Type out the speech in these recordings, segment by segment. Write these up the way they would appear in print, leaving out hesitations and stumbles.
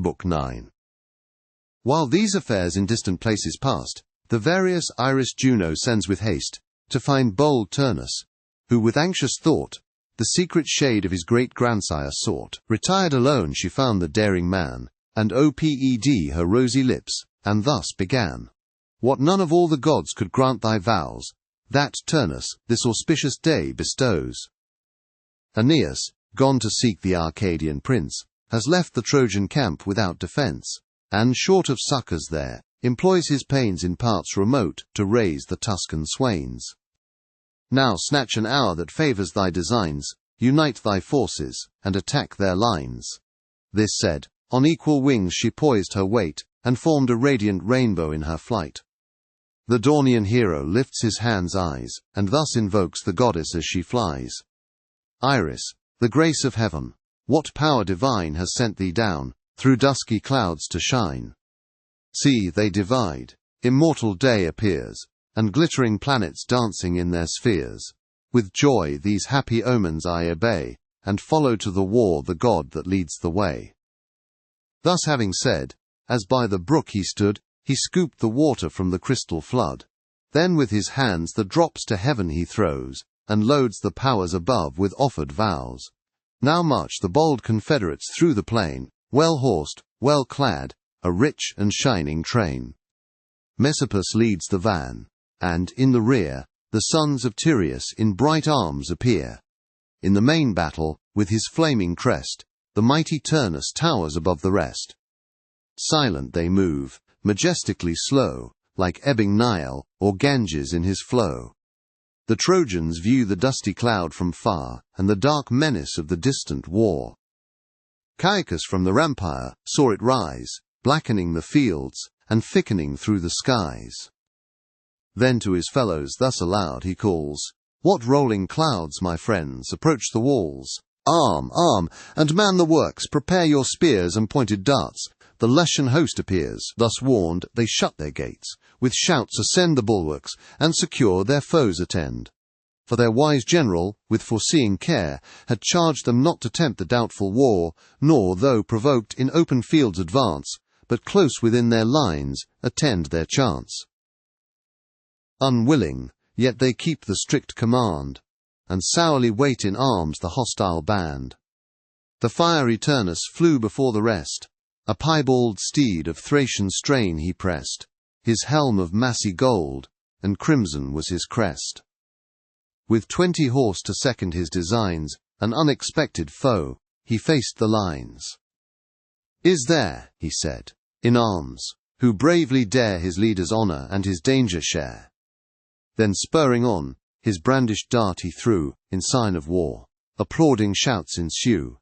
Book 9. While these affairs in distant places passed, the various Iris Juno sends with haste to find bold Turnus, who with anxious thought the secret shade of his great-grandsire sought. Retired alone she found the daring man, and oped her rosy lips, and thus began. What none of all the gods could grant thy vows, that Turnus this auspicious day bestows. Aeneas, gone to seek the Arcadian prince, has left the Trojan camp without defence, and, short of succours there, employs his pains in parts remote to raise the Tuscan swains. Now snatch an hour that favours thy designs, unite thy forces, and attack their lines. This said, on equal wings she poised her weight, and formed a radiant rainbow in her flight. The Daunian hero lifts his hand's eyes, and thus invokes the goddess as she flies. Iris, the grace of heaven, what power divine has sent thee down, through dusky clouds to shine? See, they divide, immortal day appears, and glittering planets dancing in their spheres. With joy these happy omens I obey, and follow to the war the god that leads the way. Thus having said, as by the brook he stood, he scooped the water from the crystal flood. Then with his hands the drops to heaven he throws, and loads the powers above with offered vows. Now march the bold confederates through the plain, well horsed, well clad, a rich and shining train. Messapus leads the van, and, in the rear, the sons of Tyreus in bright arms appear. In the main battle, with his flaming crest, the mighty Turnus towers above the rest. Silent they move, majestically slow, like ebbing Nile, or Ganges in his flow. The Trojans view the dusty cloud from far, and the dark menace of the distant war. Caicus from the rampire saw it rise, blackening the fields, and thickening through the skies. Then to his fellows thus aloud he calls, "What rolling clouds, my friends, approach the walls? Arm, arm, and man the works, prepare your spears and pointed darts. The Lycian host appears." Thus warned, they shut their gates, with shouts ascend the bulwarks, and secure their foes attend. For their wise general, with foreseeing care, had charged them not to tempt the doubtful war, nor, though provoked, in open fields advance, but close within their lines attend their chance. Unwilling, yet they keep the strict command, and sourly wait in arms the hostile band. The fiery Turnus flew before the rest, a piebald steed of Thracian strain he pressed, his helm of massy gold, and crimson was his crest. With 20 horse to second his designs, an unexpected foe, he faced the lines. "Is there," he said, "in arms, who bravely dare his leader's honour and his danger share?" Then spurring on, his brandished dart he threw, in sign of war. Applauding shouts ensue.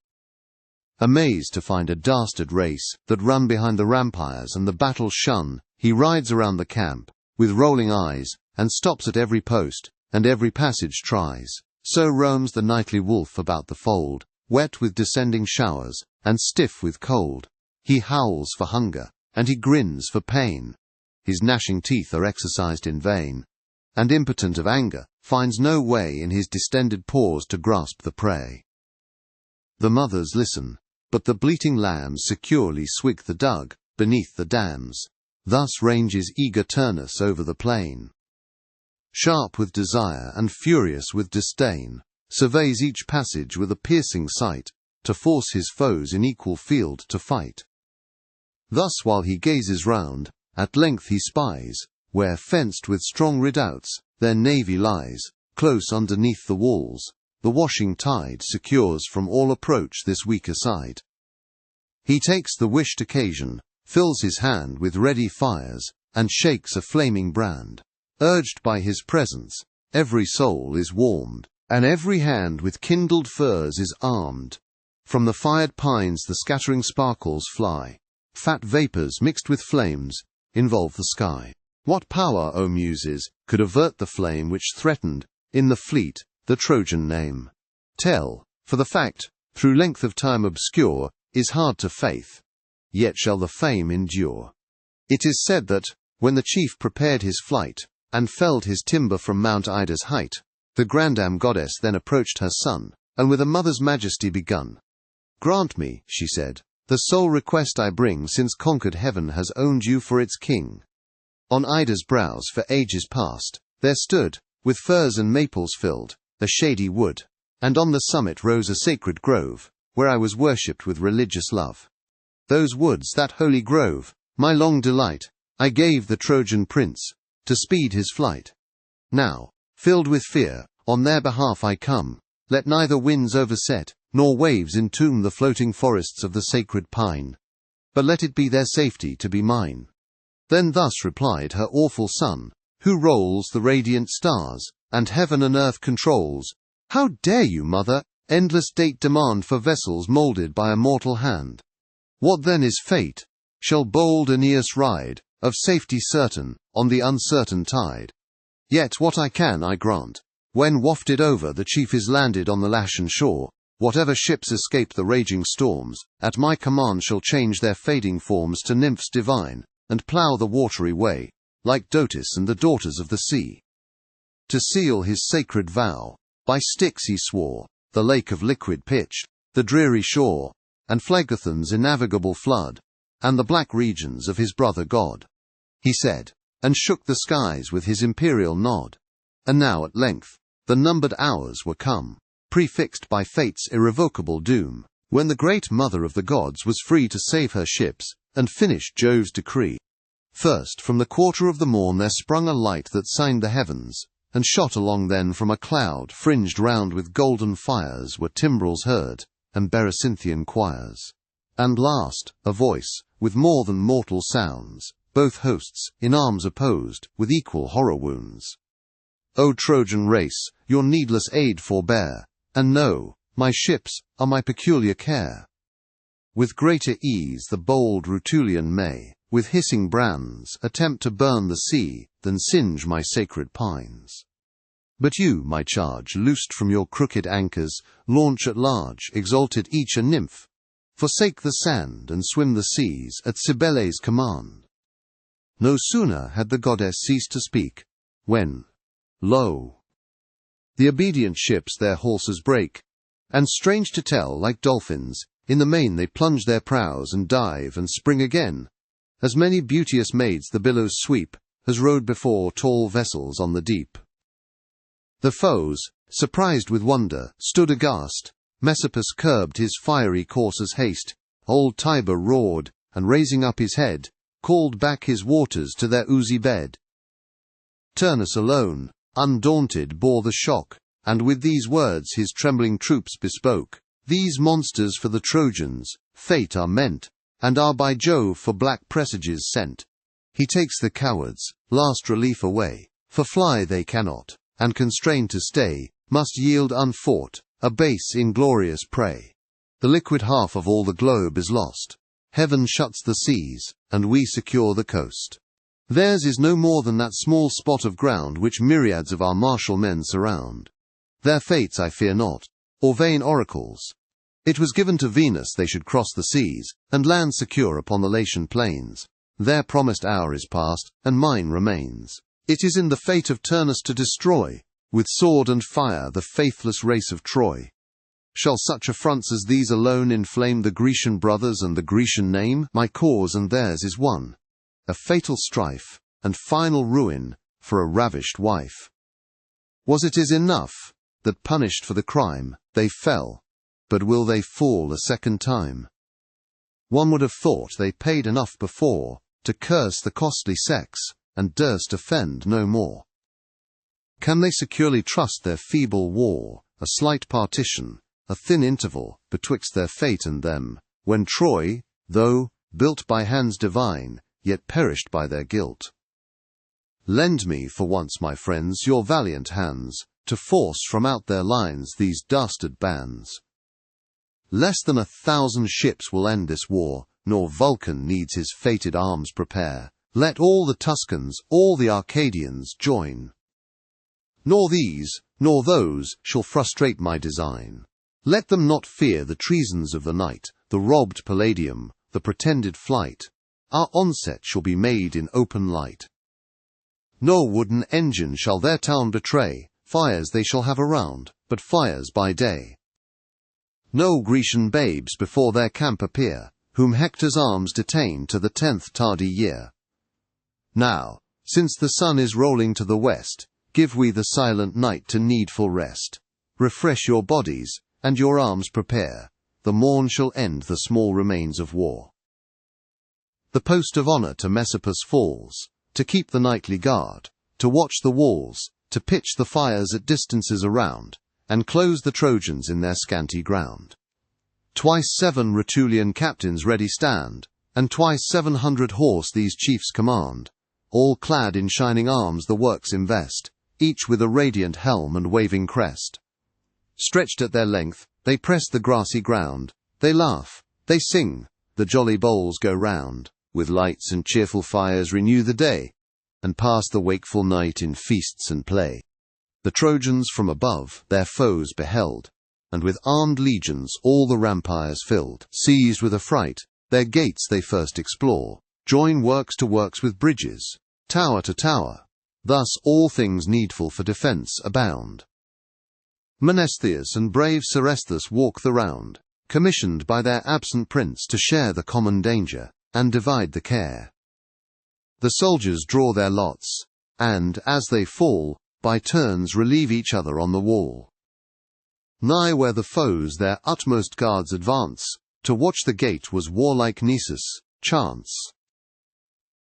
Amazed to find a dastard race that run behind the rampires and the battle shun, he rides around the camp, with rolling eyes, and stops at every post, and every passage tries. So roams the nightly wolf about the fold, wet with descending showers, and stiff with cold. He howls for hunger, and he grins for pain. His gnashing teeth are exercised in vain, and impotent of anger, finds no way in his distended paws to grasp the prey. The mothers listen, but the bleating lambs securely swig the dug beneath the dams. Thus ranges eager Turnus over the plain. Sharp with desire and furious with disdain, surveys each passage with a piercing sight, to force his foes in equal field to fight. Thus while he gazes round, at length he spies, where fenced with strong redoubts, their navy lies, close underneath the walls. The washing tide secures from all approach this weaker side. He takes the wished occasion, fills his hand with ready fires, and shakes a flaming brand. Urged by his presence, every soul is warmed, and every hand with kindled furs is armed. From the fired pines the scattering sparkles fly. Fat vapours mixed with flames involve the sky. What power, O Muses, could avert the flame which threatened, in the fleet, the Trojan name? Tell, for the fact, through length of time obscure, is hard to faith, yet shall the fame endure. It is said that, when the chief prepared his flight, and felled his timber from Mount Ida's height, the grandam goddess then approached her son, and with a mother's majesty begun. "Grant me," she said, the sole request I bring, since conquered heaven has owned you for its king. On Ida's brows for ages past, there stood, with firs and maples filled, a shady wood, and on the summit rose a sacred grove, where I was worshipped with religious love. Those woods, that holy grove, my long delight, I gave the Trojan prince, to speed his flight. Now, filled with fear, on their behalf I come, let neither winds overset, nor waves entomb the floating forests of the sacred pine, but let it be their safety to be mine. Then thus replied her awful son, who rolls the radiant stars, and heaven and earth controls, "How dare you, mother, endless date demand for vessels moulded by a mortal hand? What then is fate? Shall bold Aeneas ride, of safety certain, on the uncertain tide? Yet what I can, I grant. When wafted over, the chief is landed on the Latian shore, whatever ships escape the raging storms, at my command shall change their fading forms to nymphs divine, and plough the watery way, like Dotis and the daughters of the sea. To seal his sacred vow, by Styx he swore, the lake of liquid pitch, the dreary shore, and Phlegethon's innavigable flood, and the black regions of his brother god. He said, and shook the skies with his imperial nod. And now at length, the numbered hours were come, prefixed by fate's irrevocable doom, when the great mother of the gods was free to save her ships, and finish Jove's decree. First, from the quarter of the morn there sprung a light that signed the heavens, and shot along then from a cloud, fringed round with golden fires, were timbrels heard, and Berecynthian choirs. And last, a voice, with more than mortal sounds, both hosts, in arms opposed, with equal horror wounds. O Trojan race, your needless aid forbear, and know, my ships are my peculiar care. With greater ease the bold Rutulian may, with hissing brands, attempt to burn the sea, than singe my sacred pines. But you, my charge, loosed from your crooked anchors, launch at large, exalted each a nymph, forsake the sand, and swim the seas, at Cybele's command. No sooner had the goddess ceased to speak, when, lo! the obedient ships their hawsers break, and strange to tell, like dolphins, in the main they plunge their prows, and dive, and spring again, as many beauteous maids the billows sweep, as rode before tall vessels on the deep. The foes, surprised with wonder, stood aghast. Messapus curbed his fiery courser's haste, old Tiber roared, and raising up his head, called back his waters to their oozy bed. Turnus alone, undaunted, bore the shock, and with these words his trembling troops bespoke, "These monsters for the Trojans, fate are meant, and are by Jove for black presages sent. He takes the cowards, last relief away, for fly they cannot, and constrained to stay, must yield unfought, a base inglorious prey. The liquid half of all the globe is lost. Heaven shuts the seas, and we secure the coast. Theirs is no more than that small spot of ground which myriads of our martial men surround. Their fates I fear not, or vain oracles. It was given to Venus they should cross the seas, and land secure upon the Latian plains. Their promised hour is past, and mine remains. It is in the fate of Turnus to destroy, with sword and fire, the faithless race of Troy. Shall such affronts as these alone inflame the Grecian brothers and the Grecian name? My cause and theirs is one, a fatal strife, and final ruin for a ravished wife. Was it is enough, that punished for the crime, they fell, but will they fall a second time? One would have thought they paid enough before, to curse the costly sex, and durst offend no more. Can they securely trust their feeble war, a slight partition, a thin interval, betwixt their fate and them, when Troy, though built by hands divine, yet perished by their guilt? Lend me for once, my friends, your valiant hands, to force from out their lines these dastard bands. Less than 1,000 ships will end this war, nor Vulcan needs his fated arms prepare. Let all the Tuscans, all the Arcadians join. Nor these, nor those, shall frustrate my design. Let them not fear the treasons of the night, the robbed Palladium, the pretended flight. Our onset shall be made in open light. No wooden engine shall their town betray, fires they shall have around, but fires by day. No Grecian babes before their camp appear, whom Hector's arms detain to the 10th tardy year. Now, since the sun is rolling to the west, give we the silent night to needful rest. Refresh your bodies, and your arms prepare. The morn shall end the small remains of war. The post of honour to Messapus falls, to keep the nightly guard, to watch the walls, to pitch the fires at distances around, and close the Trojans in their scanty ground. Twice 7 Rutulian captains ready stand, and twice 700 horse these chiefs command. All clad in shining arms the works invest, each with a radiant helm and waving crest. Stretched at their length, they press the grassy ground, they laugh, they sing, the jolly bowls go round, with lights and cheerful fires renew the day, and pass the wakeful night in feasts and play. The Trojans from above their foes beheld, and with armed legions all the rampires filled. Seized with affright, their gates they first explore, join works to works with bridges, tower to tower, thus all things needful for defence abound. Menestheus and brave Seresthus walk the round, commissioned by their absent prince to share the common danger, and divide the care. The soldiers draw their lots, and, as they fall, by turns relieve each other on the wall. Nigh where the foes their utmost guards advance, to watch the gate was warlike Nisus, chance.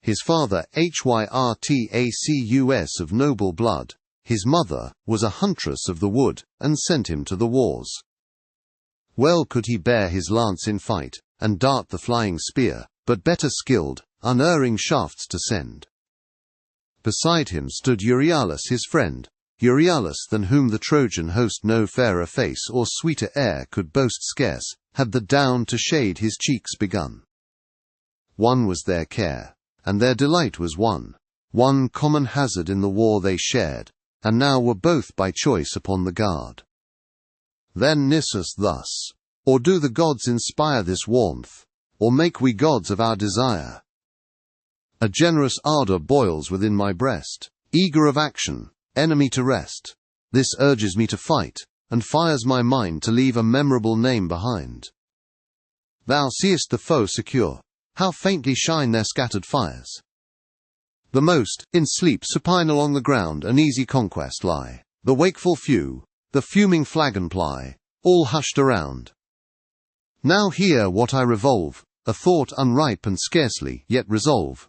His father Hyrtacus of noble blood, his mother was a huntress of the wood, and sent him to the wars. Well could he bear his lance in fight, and dart the flying spear, but better skilled, unerring shafts to send. Beside him stood Euryalus his friend, Euryalus than whom the Trojan host no fairer face or sweeter air could boast scarce, had the down to shade his cheeks begun. One was their care, and their delight was one common hazard in the war they shared, and now were both by choice upon the guard. Then Nisus thus, or do the gods inspire this warmth, or make we gods of our desire? A generous ardour boils within my breast, eager of action, enemy to rest. This urges me to fight, and fires my mind to leave a memorable name behind. Thou seest the foe secure, how faintly shine their scattered fires. The most, in sleep supine along the ground, an easy conquest lie. The wakeful few, the fuming flagon ply, all hushed around. Now hear what I revolve, a thought unripe and scarcely yet resolve.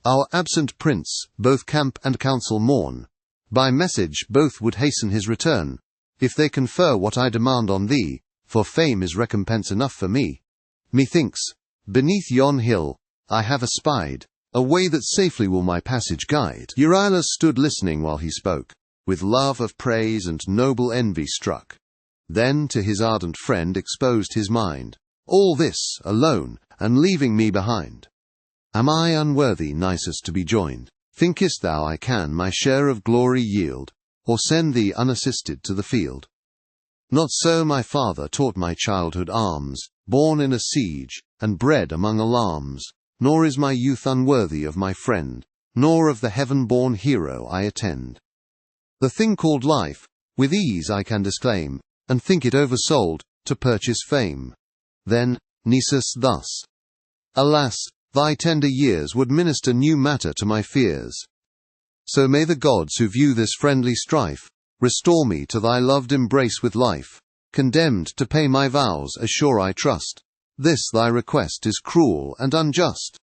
Our absent prince, both camp and council mourn. By message both would hasten his return, if they confer what I demand on thee, for fame is recompense enough for me. Methinks, beneath yon hill, I have espied a way that safely will my passage guide. Euryalus stood listening while he spoke, with love of praise and noble envy struck. Then to his ardent friend exposed his mind. All this, alone, and leaving me behind. Am I unworthy, Nisus, to be joined? Thinkest thou I can my share of glory yield, or send thee unassisted to the field? Not so my father taught my childhood arms, born in a siege, and bred among alarms. Nor is my youth unworthy of my friend, nor of the heaven-born hero I attend. The thing called life, with ease I can disclaim, and think it oversold, to purchase fame. Then, Nisus thus, alas, thy tender years would minister new matter to my fears. So may the gods who view this friendly strife, restore me to thy loved embrace with life, condemned to pay my vows, as sure I trust. This thy request is cruel and unjust.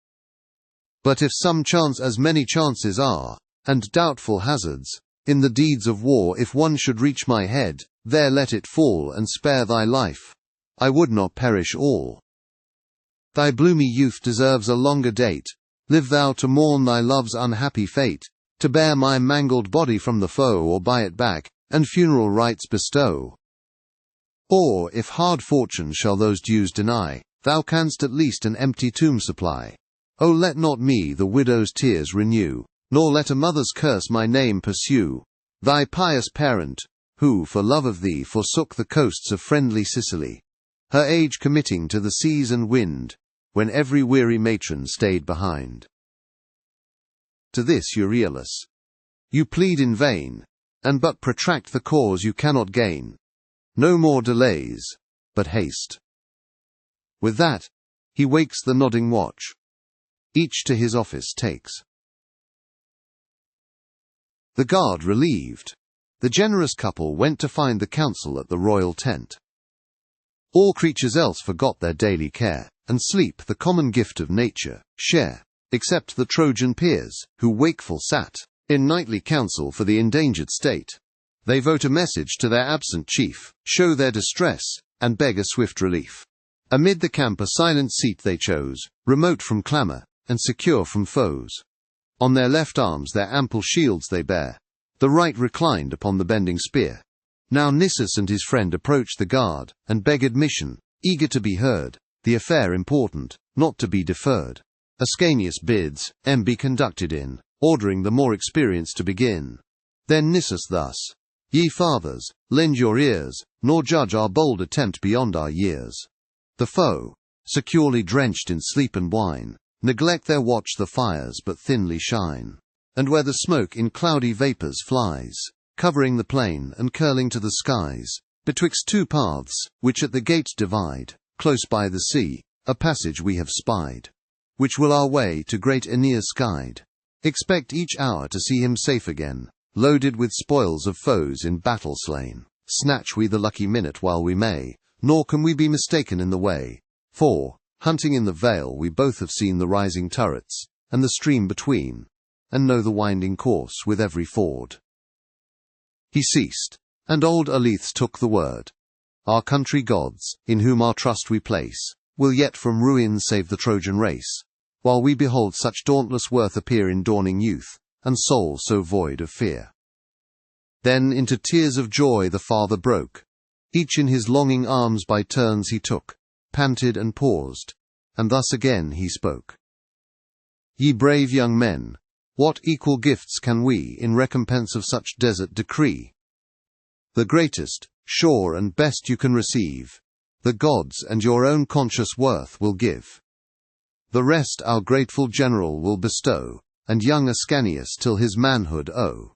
But if some chance, as many chances are, and doubtful hazards, in the deeds of war, if one should reach my head, there let it fall and spare thy life. I would not perish all. Thy bloomy youth deserves a longer date. Live thou to mourn thy love's unhappy fate, to bear my mangled body from the foe, or buy it back, and funeral rites bestow. Or, if hard fortune shall those dues deny, thou canst at least an empty tomb supply. O let not me the widow's tears renew, nor let a mother's curse my name pursue. Thy pious parent, who for love of thee forsook the coasts of friendly Sicily, her age committing to the seas and wind, when every weary matron stayed behind. To this Euryalus, you plead in vain, and but protract the cause you cannot gain. No more delays, but haste. With that, he wakes the nodding watch. Each to his office takes. The guard relieved. The generous couple went to find the council at the royal tent. All creatures else forgot their daily care, and sleep, the common gift of nature, share, except the Trojan peers, who wakeful sat, in nightly council for the endangered state. They vote a message to their absent chief, show their distress, and beg a swift relief. Amid the camp a silent seat they chose, remote from clamour, and secure from foes. On their left arms their ample shields they bear, the right reclined upon the bending spear. Now Nisus and his friend approach the guard, and beg admission, eager to be heard, the affair important, not to be deferred. Ascanius bids, be conducted in, ordering the more experienced to begin. Then Nisus thus: Ye fathers, lend your ears, nor judge our bold attempt beyond our years. The foe, securely drenched in sleep and wine, neglect their watch, the fires but thinly shine. And where the smoke in cloudy vapours flies, covering the plain and curling to the skies, betwixt two paths, which at the gate divide, close by the sea, a passage we have spied, which will our way to great Aeneas guide. Expect each hour to see him safe again, loaded with spoils of foes in battle slain. Snatch we the lucky minute while we may, nor can we be mistaken in the way. For, hunting in the vale, we both have seen the rising turrets, and the stream between, and know the winding course with every ford. He ceased, and old Alethes took the word. Our country gods, in whom our trust we place, will yet from ruin save the Trojan race, while we behold such dauntless worth appear in dawning youth, and soul so void of fear. Then into tears of joy the father broke, each in his longing arms by turns he took, panted and paused, and thus again he spoke. Ye brave young men, what equal gifts can we in recompense of such desert decree? The greatest, sure and best you can receive, the gods and your own conscious worth will give. The rest our grateful general will bestow, and young Ascanius till his manhood owe.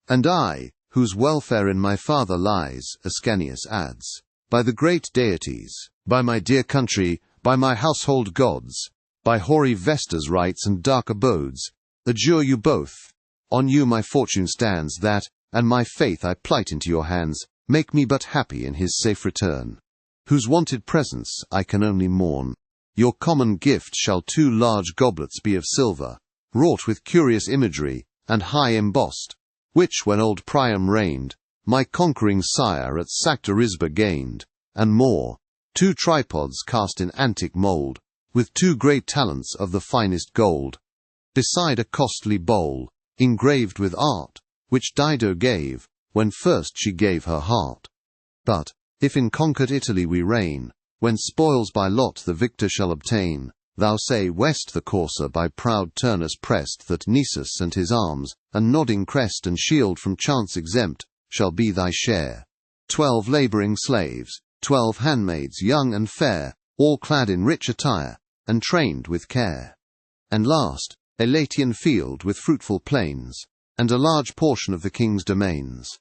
And I, whose welfare in my father lies, Ascanius adds, by the great deities, by my dear country, by my household gods, by hoary Vesta's rites and dark abodes, adjure you both, on you my fortune stands, that, and my faith I plight into your hands, make me but happy in his safe return, whose wonted presence I can only mourn. Your common gift shall 2 large goblets be of silver, wrought with curious imagery, and high embossed, which when old Priam reigned, my conquering sire at Sactarisba gained, and more, 2 tripods cast in antique mould, with 2 great talents of the finest gold, beside a costly bowl, engraved with art, which Dido gave, when first she gave her heart. But, if in conquered Italy we reign, when spoils by lot the victor shall obtain, thou say west the courser by proud Turnus pressed, that Nisus and his arms, and nodding crest and shield from chance exempt, shall be thy share. 12 labouring slaves, 12 handmaids young and fair, all clad in rich attire, and trained with care. And last, a Latian field with fruitful plains, and a large portion of the king's domains.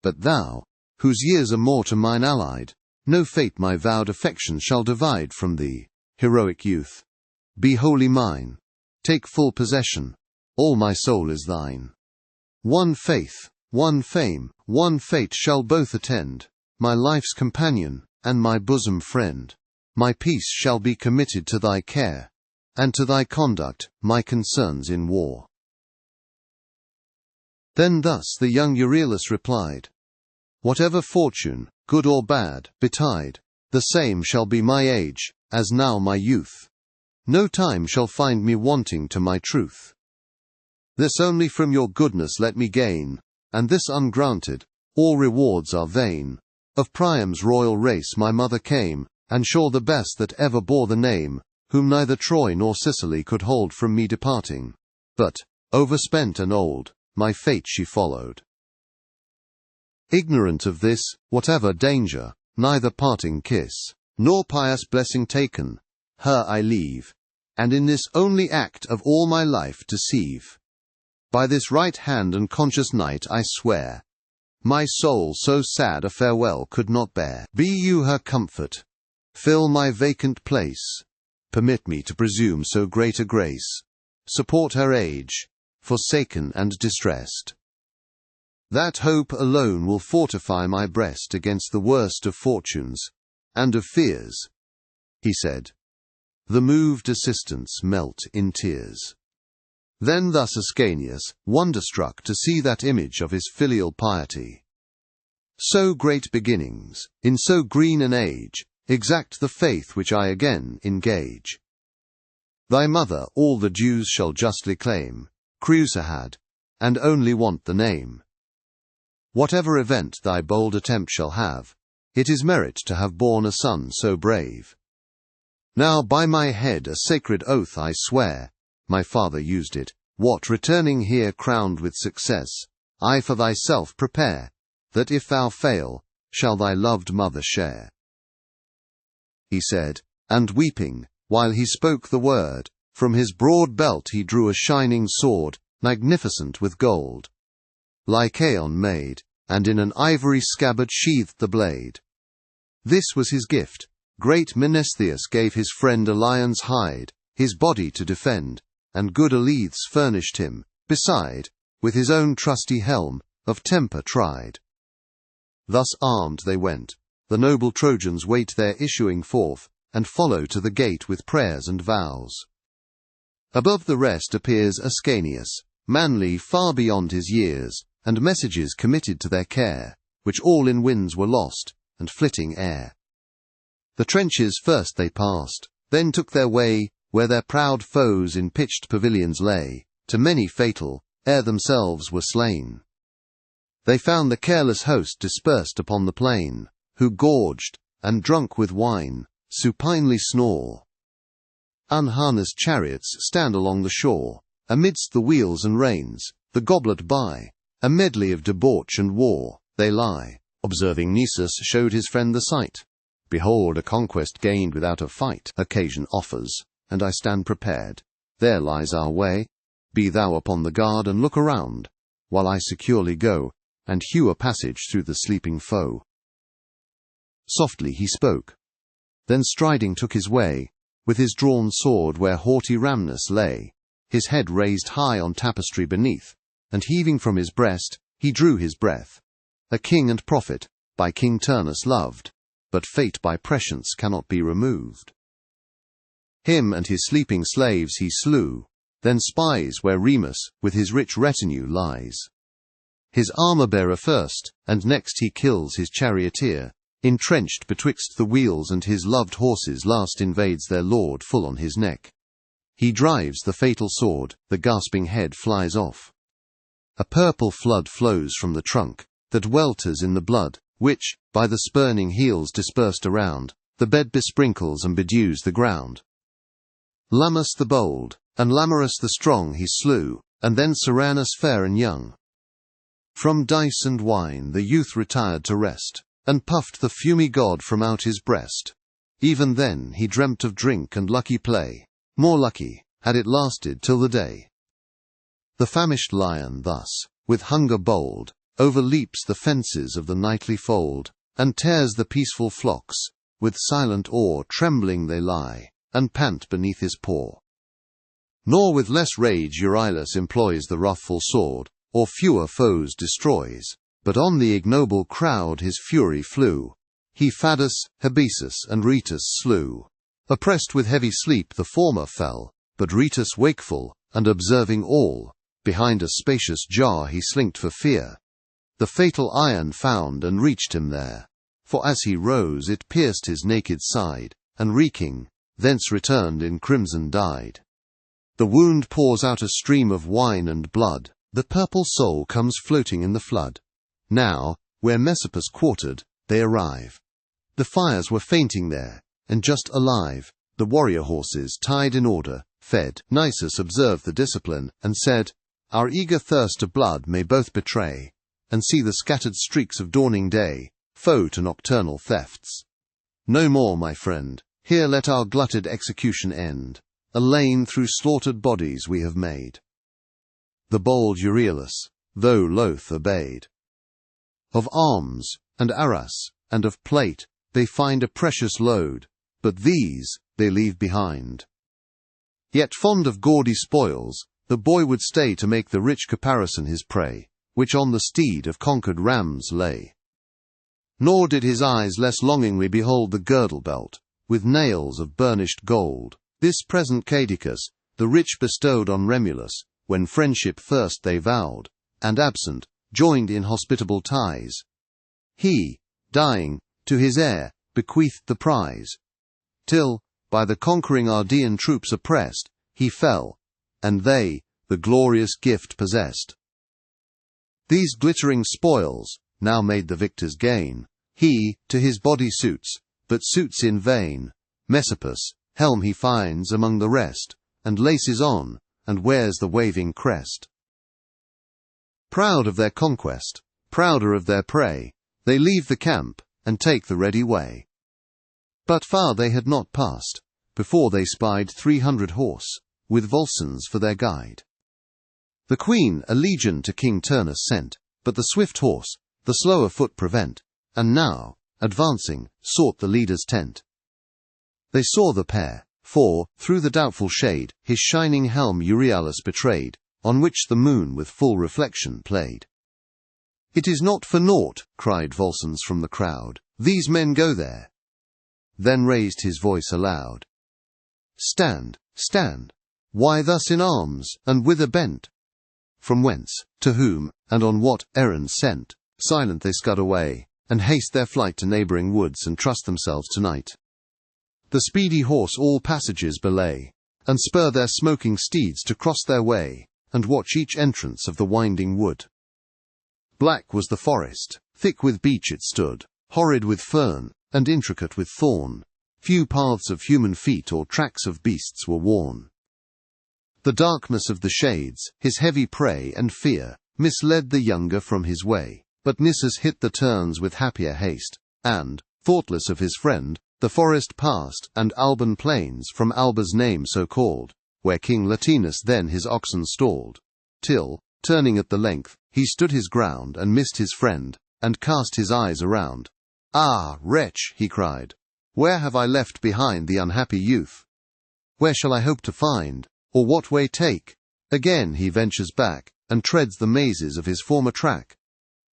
But thou, whose years are more to mine allied, no fate my vowed affection shall divide from thee, heroic youth. Be wholly mine, take full possession, all my soul is thine. One faith, one fame, one fate shall both attend, my life's companion, and my bosom friend. My peace shall be committed to thy care, and to thy conduct, my concerns in war. Then thus the young Euryalus replied, Whatever fortune, good or bad, betide, the same shall be my age, as now my youth. No time shall find me wanting to my truth. This only from your goodness let me gain, and this ungranted, all rewards are vain. Of Priam's royal race my mother came, and sure the best that ever bore the name, whom neither Troy nor Sicily could hold from me departing. But, overspent and old, my fate she followed. Ignorant of this, whatever danger, neither parting kiss, nor pious blessing taken, her I leave, and in this only act of all my life deceive. By this right hand and conscious night I swear, my soul so sad a farewell could not bear. Be you her comfort, fill my vacant place, permit me to presume so great a grace. Support her age, forsaken and distressed. That hope alone will fortify my breast against the worst of fortunes, and of fears," he said. The moved assistants melt in tears. Then thus Ascanius, wonderstruck to see that image of his filial piety. "So great beginnings, in so green an age, exact the faith which I again engage. Thy mother all the Jews shall justly claim, Creusa had, and only want the name. Whatever event thy bold attempt shall have, it is merit to have borne a son so brave. Now by my head a sacred oath I swear, my father used it, what returning here crowned with success, I for thyself prepare, that if thou fail, shall thy loved mother share." He said, and weeping, while he spoke the word, from his broad belt he drew a shining sword, magnificent with gold. Lycaon made, and in an ivory scabbard sheathed the blade. This was his gift. Great Menestheus gave his friend a lion's hide, his body to defend, and good Alethes furnished him, beside, with his own trusty helm, of temper tried. Thus armed they went, the noble Trojans wait their issuing forth, and follow to the gate with prayers and vows. Above the rest appears Ascanius, manly far beyond his years, and messages committed to their care, which all in winds were lost, and flitting air. The trenches first they passed, then took their way, where their proud foes in pitched pavilions lay, to many fatal, ere themselves were slain. They found the careless host dispersed upon the plain, who gorged, and drunk with wine, supinely snore. Unharnessed chariots stand along the shore, amidst the wheels and reins, the goblet by, a medley of debauch and war, they lie. Observing Nisus showed his friend the sight. "Behold, a conquest gained without a fight, occasion offers, and I stand prepared. There lies our way. Be thou upon the guard and look around, while I securely go, and hew a passage through the sleeping foe." Softly he spoke, then striding took his way, with his drawn sword where haughty Rhamnus lay, his head raised high on tapestry beneath, and heaving from his breast, he drew his breath. A king and prophet, by King Turnus loved, but fate by prescience cannot be removed. Him and his sleeping slaves he slew, then spies where Remus with his rich retinue lies. His armour-bearer first, and next he kills his charioteer, entrenched betwixt the wheels, and his loved horses last invades their lord full on his neck. He drives the fatal sword, the gasping head flies off. A purple flood flows from the trunk, that welters in the blood, which, by the spurning heels dispersed around, the bed besprinkles and bedews the ground. Lamus the bold, and Lamorus the strong he slew, and then Serranus fair and young. From dice and wine the youth retired to rest, and puffed the fumy god from out his breast. Even then he dreamt of drink and lucky play, more lucky, had it lasted till the day. The famished lion thus, with hunger bold, overleaps the fences of the nightly fold, and tears the peaceful flocks, with silent awe trembling they lie, and pant beneath his paw. Nor with less rage Euryalus employs the wrathful sword, or fewer foes destroys, but on the ignoble crowd his fury flew. He Phadus, Hebesus, and Rhetus slew. Oppressed with heavy sleep the former fell, but Rhetus wakeful, and observing all, behind a spacious jar he slinked for fear. The fatal iron found and reached him there, for as he rose it pierced his naked side, and reeking, thence returned in crimson dyed. The wound pours out a stream of wine and blood, the purple soul comes floating in the flood. Now, where Messapus quartered, they arrive. The fires were fainting there, and just alive, the warrior horses tied in order, fed. Nisus observed the discipline, and said, "Our eager thirst of blood may both betray, and see the scattered streaks of dawning day, foe to nocturnal thefts. No more, my friend, here let our glutted execution end. A lane through slaughtered bodies we have made." The bold Euryalus, though loath, obeyed. Of arms, and arras, and of plate, they find a precious load, but these they leave behind. Yet fond of gaudy spoils, the boy would stay to make the rich caparison his prey, which on the steed of conquered rams lay. Nor did his eyes less longingly behold the girdle belt, with nails of burnished gold. This present Caedicus, the rich bestowed on Remulus, when friendship first they vowed, and absent, joined in hospitable ties. He, dying, to his heir, bequeathed the prize, till, by the conquering Ardean troops oppressed, he fell, and they the glorious gift possessed. These glittering spoils now made the victor's gain. He to his body suits, but suits in vain. Messapus' helm he finds among the rest, and laces on, and wears the waving crest. Proud of their conquest, prouder of their prey, they leave the camp, and take the ready way. But far they had not passed, before they spied 300 horse, with Volscens for their guide. The queen a legion to King Turnus sent, but the swift horse, the slower foot prevent, and now, advancing, sought the leader's tent. They saw the pair, for, through the doubtful shade, his shining helm Euryalus betrayed, on which the moon with full reflection played. "It is not for naught," cried Volscens from the crowd, "these men go there." Then raised his voice aloud. "Stand, stand! Why thus in arms, and whither bent? From whence, to whom, and on what errand sent?" Silent they scud away, and haste their flight to neighbouring woods, and trust themselves tonight. The speedy horse all passages belay, and spur their smoking steeds to cross their way, and watch each entrance of the winding wood. Black was the forest, thick with beech it stood, horrid with fern, and intricate with thorn. Few paths of human feet or tracks of beasts were worn. The darkness of the shades, his heavy prey and fear, misled the younger from his way, but Nisus hit the turns with happier haste, and, thoughtless of his friend, the forest passed, and Alban plains, from Alba's name so called, where King Latinus then his oxen stalled, till, turning at the length, he stood his ground, and missed his friend, and cast his eyes around. "Ah, wretch!" he cried, "where have I left behind the unhappy youth? Where shall I hope to find, or what way take?" Again he ventures back, and treads the mazes of his former track.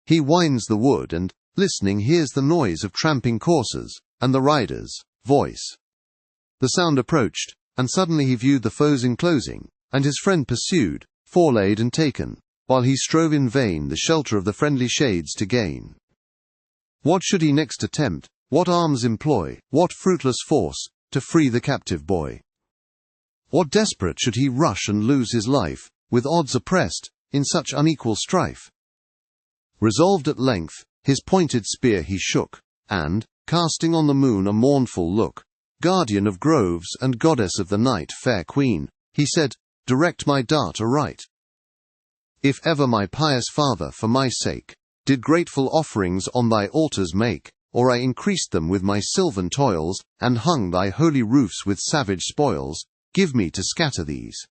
He winds the wood, and, listening, hears the noise of tramping coursers, and the rider's voice. The sound approached, and suddenly he viewed the foes enclosing, and his friend pursued, forelaid and taken, while he strove in vain the shelter of the friendly shades to gain. What should he next attempt, what arms employ, what fruitless force, to free the captive boy? What desperate should he rush and lose his life, with odds oppressed, in such unequal strife? Resolved at length, his pointed spear he shook, and, casting on the moon a mournful look, "Guardian of groves and goddess of the night, fair queen," he said, "direct my dart aright. If ever my pious father, for my sake, did grateful offerings on thy altars make, or I increased them with my sylvan toils, and hung thy holy roofs with savage spoils, give me to scatter these."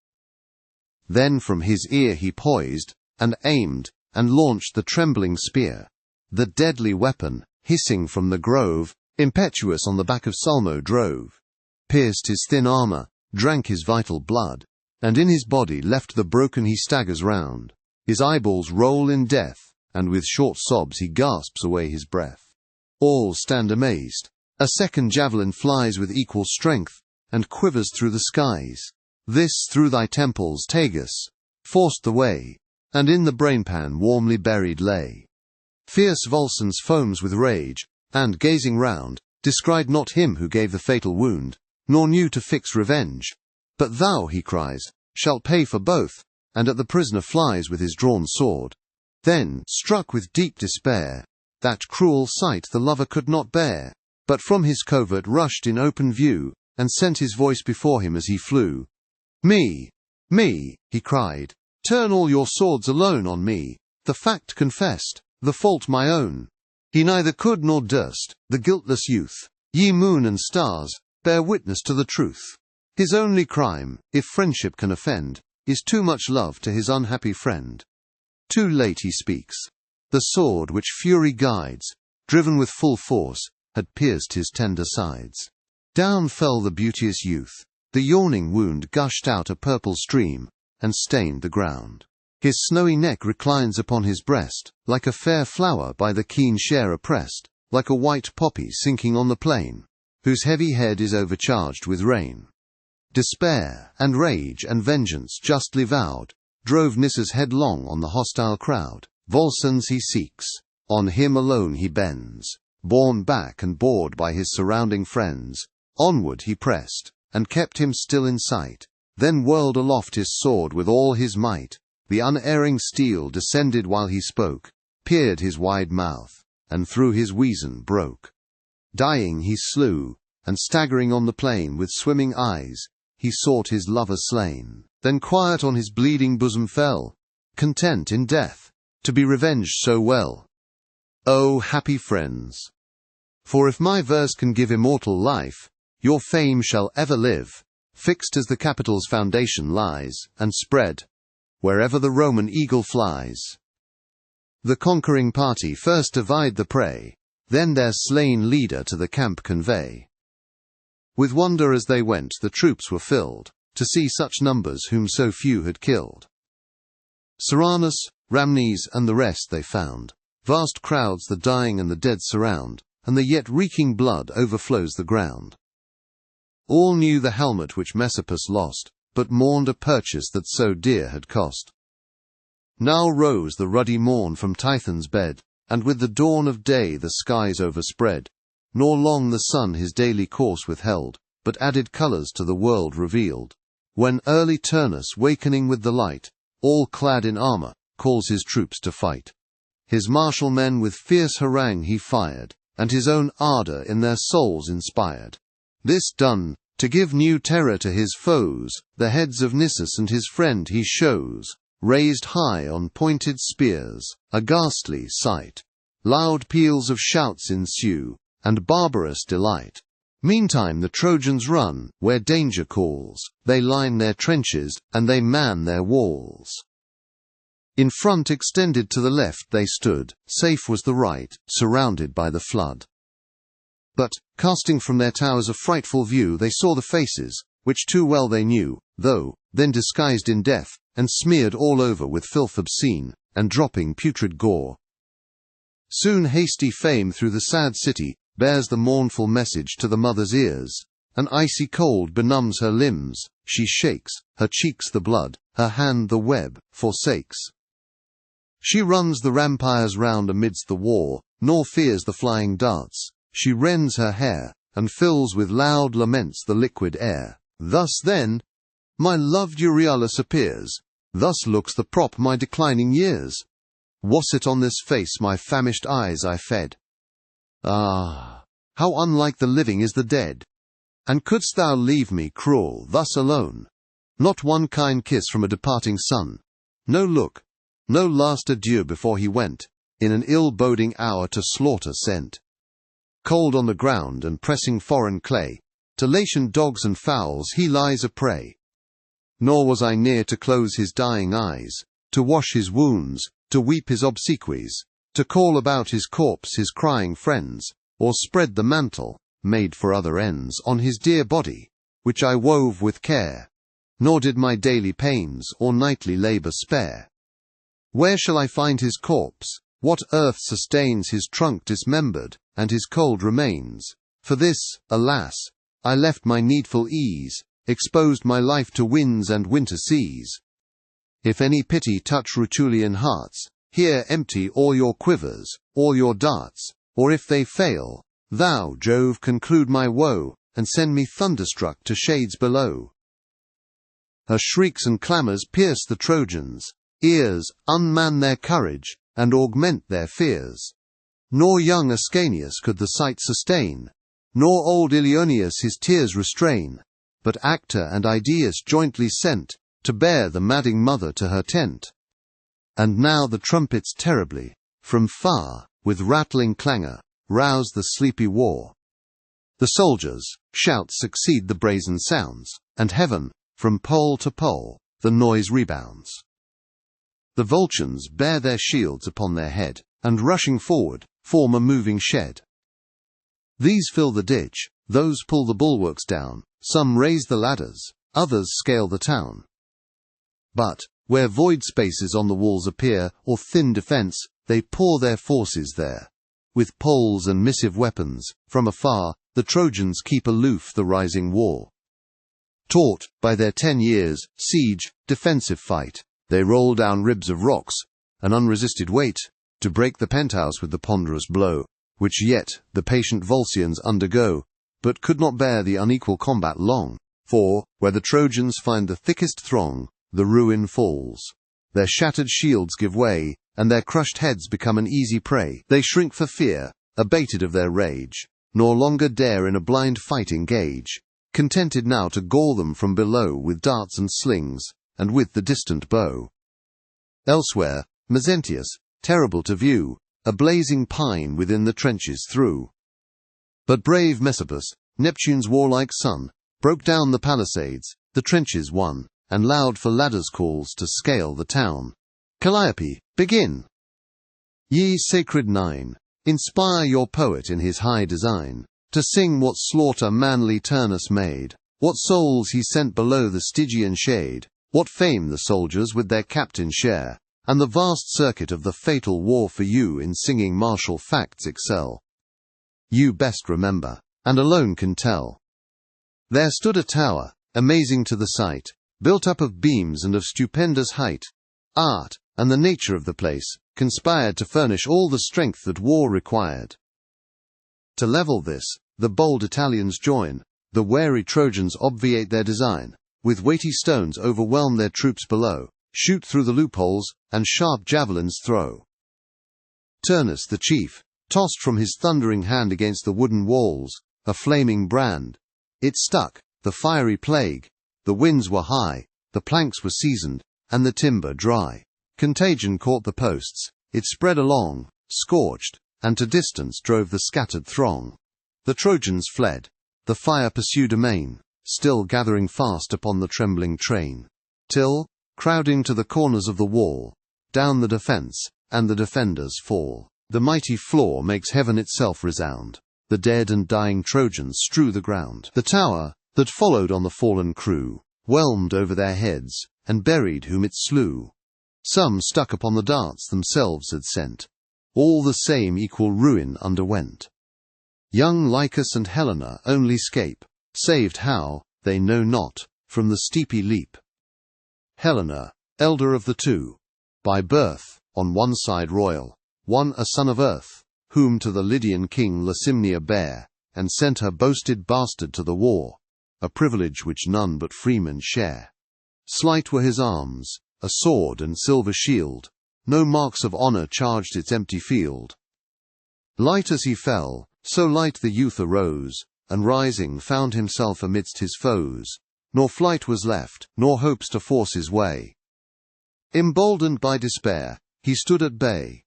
Then from his ear he poised, and aimed, and launched the trembling spear. The deadly weapon, hissing from the grove, impetuous on the back of Sulmo drove, pierced his thin armour, drank his vital blood, and in his body left the broken he staggers round. His eyeballs roll in death, and with short sobs he gasps away his breath. All stand amazed. A second javelin flies with equal strength, and quivers through the skies. This through thy temples, Tagus, forced the way, and in the brainpan warmly buried lay. Fierce Volscens foams with rage, and, gazing round, descried not him who gave the fatal wound, nor knew to fix revenge. "But thou," he cries, "shalt pay for both," and at the prisoner flies with his drawn sword. Then, struck with deep despair, that cruel sight the lover could not bear, but from his covert rushed in open view, and sent his voice before him as he flew. "Me, me," he cried, "turn all your swords alone on me, the fact confessed, the fault my own." He neither could nor durst, the guiltless youth. Ye moon and stars, bear witness to the truth. His only crime, if friendship can offend, is too much love to his unhappy friend. Too late he speaks. The sword which fury guides, driven with full force, had pierced his tender sides. Down fell the beauteous youth. The yawning wound gushed out a purple stream, and stained the ground. His snowy neck reclines upon his breast, like a fair flower by the keen share oppressed, like a white poppy sinking on the plain, whose heavy head is overcharged with rain. Despair, and rage, and vengeance justly vowed, drove Nissus headlong on the hostile crowd. Volscens he seeks, on him alone he bends, borne back and bored by his surrounding friends. Onward he pressed, and kept him still in sight, then whirled aloft his sword with all his might. The unerring steel descended while he spoke, peered his wide mouth, and through his weazen broke. Dying he slew, and staggering on the plain with swimming eyes, he sought his lover slain. Then quiet on his bleeding bosom fell, content in death, to be revenged so well. O happy friends! For if my verse can give immortal life, your fame shall ever live, fixed as the Capitol's foundation lies, and spread wherever the Roman eagle flies. The conquering party first divide the prey, then their slain leader to the camp convey. With wonder as they went the troops were filled, to see such numbers whom so few had killed. Serranus, Rhamnes, and the rest they found. Vast crowds the dying and the dead surround, and the yet reeking blood overflows the ground. All knew the helmet which Messapus lost, but mourned a purchase that so dear had cost. Now rose the ruddy morn from Tithon's bed, and with the dawn of day the skies overspread. Nor long the sun his daily course withheld, but added colours to the world revealed. When early Turnus, wakening with the light, all clad in armour, calls his troops to fight. His martial men with fierce harangue he fired, and his own ardour in their souls inspired. This done, to give new terror to his foes, the heads of Nissus and his friend he shows, raised high on pointed spears, a ghastly sight. Loud peals of shouts ensue, and barbarous delight. Meantime the Trojans run, where danger calls, they line their trenches, and they man their walls. In front extended to the left they stood, safe was the right, surrounded by the flood. But, casting from their towers a frightful view, they saw the faces, which too well they knew, though, then disguised in death, and smeared all over with filth obscene, and dropping putrid gore. Soon hasty fame through the sad city bears the mournful message to the mother's ears. An icy cold benumbs her limbs, she shakes, her cheeks the blood, her hand the web, forsakes. She runs the rampires round amidst the war, nor fears the flying darts. She rends her hair, and fills with loud laments the liquid air. Thus then, my loved Euryalus appears, thus looks the prop my declining years. Was it on this face my famished eyes I fed? Ah, how unlike the living is the dead! And couldst thou leave me, cruel, thus alone? Not one kind kiss from a departing son, no look, no last adieu before he went, in an ill-boding hour to slaughter sent. Cold on the ground and pressing foreign clay, to Latian dogs and fowls he lies a prey. Nor was I near to close his dying eyes, to wash his wounds, to weep his obsequies, to call about his corpse his crying friends, or spread the mantle, made for other ends, on his dear body, which I wove with care, nor did my daily pains or nightly labour spare. Where shall I find his corpse? What earth sustains his trunk dismembered, and his cold remains? For this, alas, I left my needful ease, exposed my life to winds and winter seas. If any pity touch Rutulian hearts, here empty all your quivers, all your darts, or if they fail, thou, Jove, conclude my woe, and send me thunderstruck to shades below. Her shrieks and clamours pierce the Trojans' ears, unman their courage, and augment their fears. Nor young Ascanius could the sight sustain, nor old Ilioneus his tears restrain, but Actor and Idaeus jointly sent, to bear the madding mother to her tent. And now the trumpets terribly, from far, with rattling clangour, rouse the sleepy war. The soldiers' shouts succeed the brazen sounds, and heaven, from pole to pole, the noise rebounds. The Volscians bear their shields upon their head, and rushing forward, form a moving shed. These fill the ditch, Those pull the bulwarks down, some raise the ladders, others scale the town. But, where void spaces on the walls appear, or thin defence, they pour their forces there. With poles and missive weapons, from afar, the Trojans keep aloof the rising war. Taught, by their 10 years, siege, defensive fight, they roll down ribs of rocks, an unresisted weight, to break the penthouse with the ponderous blow, which yet the patient Volscians undergo, but could not bear the unequal combat long, for, where the Trojans find the thickest throng, the ruin falls. Their shattered shields give way, and their crushed heads become an easy prey. They shrink for fear, abated of their rage, nor longer dare in a blind fight engage, contented now to gore them from below with darts and slings, and with the distant bow. Elsewhere, Mezentius, terrible to view, a blazing pine within the trenches threw. But brave Messapus, Neptune's warlike son, broke down the palisades, the trenches won, and loud for ladders calls to scale the town. Calliope, begin! Ye sacred 9, inspire your poet in his high design, to sing what slaughter manly Turnus made, what souls he sent below the Stygian shade, what fame the soldiers with their captain share, and the vast circuit of the fatal war for you in singing martial facts excel. You best remember, and alone can tell. There stood a tower, amazing to the sight, built up of beams and of stupendous height. Art, and the nature of the place, conspired to furnish all the strength that war required. To level this, the bold Italians join, the wary Trojans obviate their design, with weighty stones overwhelm their troops below, shoot through the loopholes, and sharp javelins throw. Turnus the chief, tossed from his thundering hand against the wooden walls, a flaming brand. It stuck, the fiery plague. The winds were high, the planks were seasoned, and the timber dry. Contagion caught the posts, it spread along, scorched, and to distance drove the scattered throng. The Trojans fled, the fire pursued amain, still gathering fast upon the trembling train, till, crowding to the corners of the wall, down the defence, and the defenders fall. The mighty floor makes heaven itself resound, the dead and dying Trojans strew the ground. The tower, that followed on the fallen crew, whelmed over their heads, and buried whom it slew. Some stuck upon the darts themselves had sent, all the same equal ruin underwent. Young Lycus and Helena only scape, saved how, they know not, from the steepy leap. Helena, elder of the two, by birth, on one side royal, one a son of earth, whom to the Lydian king Lasymnia bare, and sent her boasted bastard to the war, a privilege which none but freemen share. Slight were his arms, a sword and silver shield, no marks of honour charged its empty field. Light as he fell, so light the youth arose, and rising found himself amidst his foes, nor flight was left, nor hopes to force his way. Emboldened by despair, he stood at bay,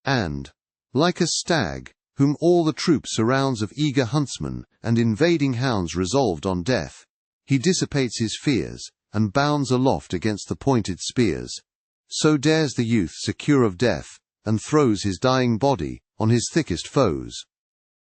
and, like a stag, whom all the troop surrounds of eager huntsmen and invading hounds resolved on death, he dissipates his fears, and bounds aloft against the pointed spears. So dares the youth secure of death, and throws his dying body on his thickest foes.